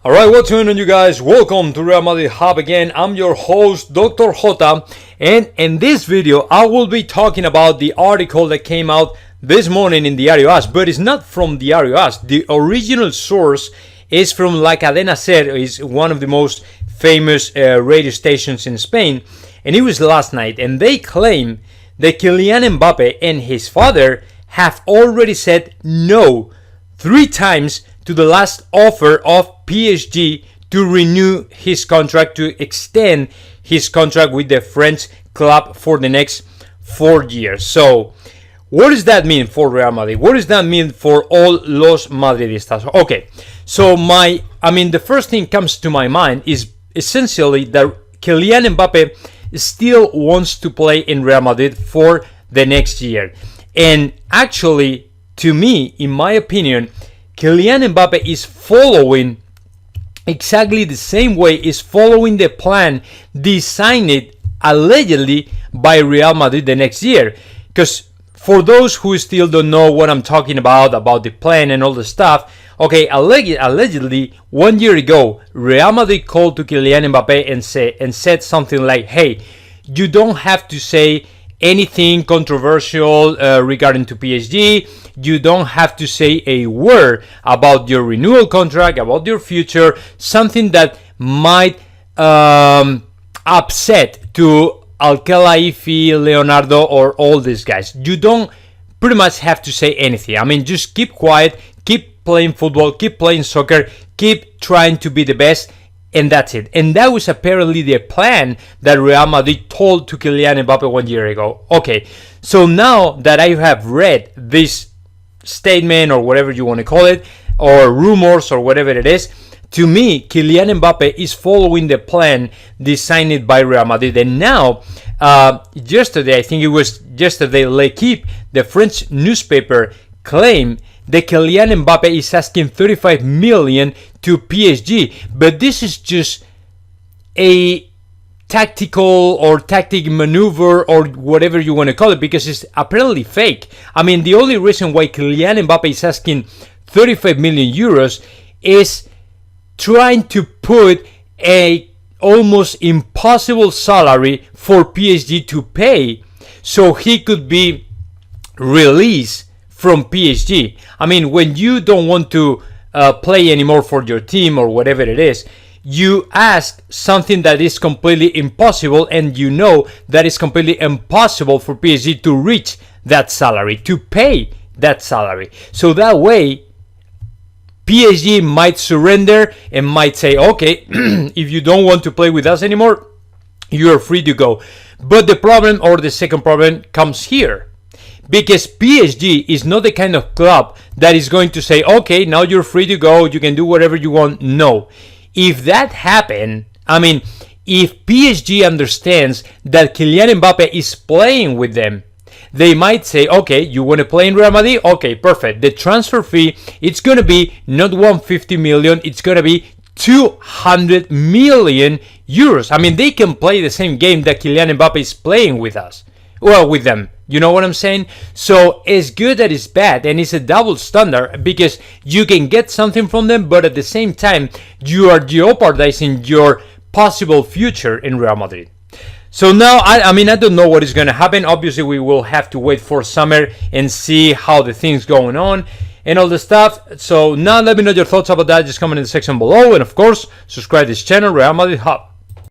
Alright, what's going on, you guys? Welcome to Real Madrid Hub again. I'm your host, Dr. Jota, and in this video I will be talking about the article that came out this morning in Diario AS, but it's not from Diario AS. The original source is from La Cadena Ser, is one of the most famous radio stations in Spain, and it was last night, and they claim that Kylian Mbappe and his father have already said no 3 times to the last offer of PSG to renew his contract, to extend his contract with the French club for the next 4 years. So, what does that mean for Real Madrid? What does that mean for all los Madridistas? Okay, so the first thing comes to my mind is essentially that Kylian Mbappe still wants to play in Real Madrid for the next year. And actually, to me, in my opinion, Kylian Mbappe is following exactly the same way, is following the plan designed allegedly by Real Madrid the next year. Because for those who still don't know what I'm talking about the plan and all the stuff, okay, allegedly 1 year ago, Real Madrid called to Kylian Mbappe and said something like, hey, you don't have to say anything controversial regarding to PSG. You don't have to say a word about your renewal contract, about your future, something that might upset to Al-Khelaifi, Leonardo, or all these guys. You don't pretty much have to say anything. I mean, just keep quiet, keep playing football, keep playing soccer, keep trying to be the best, and that's it. And that was apparently the plan that Real Madrid told to Kylian Mbappe 1 year ago. Okay, so now that I have read this statement, or whatever you want to call it, or rumors, or whatever it is, to me, Kylian Mbappe is following the plan designed by Real Madrid. And now, yesterday, I think it was yesterday, L'Equipe, the French newspaper, claimed that Kylian Mbappe is asking 35 million to PSG, but this is just a tactical or tactic maneuver, or whatever you want to call it, because it's apparently fake. I mean, the only reason why Kylian Mbappe is asking 35 million euros is trying to put a almost impossible salary for PSG to pay, so he could be released from PSG. I mean, when you don't want to play anymore for your team or whatever it is, you ask something that is completely impossible, and you know that it's completely impossible for PSG to reach that salary, to pay that salary. So that way, PSG might surrender and might say, okay, if you don't want to play with us anymore, you're free to go. But the problem, or the second problem, comes here. Because PSG is not the kind of club that is going to say, okay, now you're free to go, you can do whatever you want. No. If that happened, I mean, if PSG understands that Kylian Mbappe is playing with them, they might say, okay, you want to play in Real Madrid? Okay, perfect. The transfer fee, it's going to be not 150 million, it's going to be 200 million euros. I mean, they can play the same game that Kylian Mbappe is playing with us. Well, with them. You know what I'm saying? So it's good that it's bad, and it's a double standard, because you can get something from them, but at the same time, you are jeopardizing your possible future in Real Madrid. So now, I don't know what is going to happen. Obviously, we will have to wait for summer and see how the things going on and all the stuff. So now let me know your thoughts about that. Just comment in the section below. And of course, subscribe to this channel, Real Madrid Hub.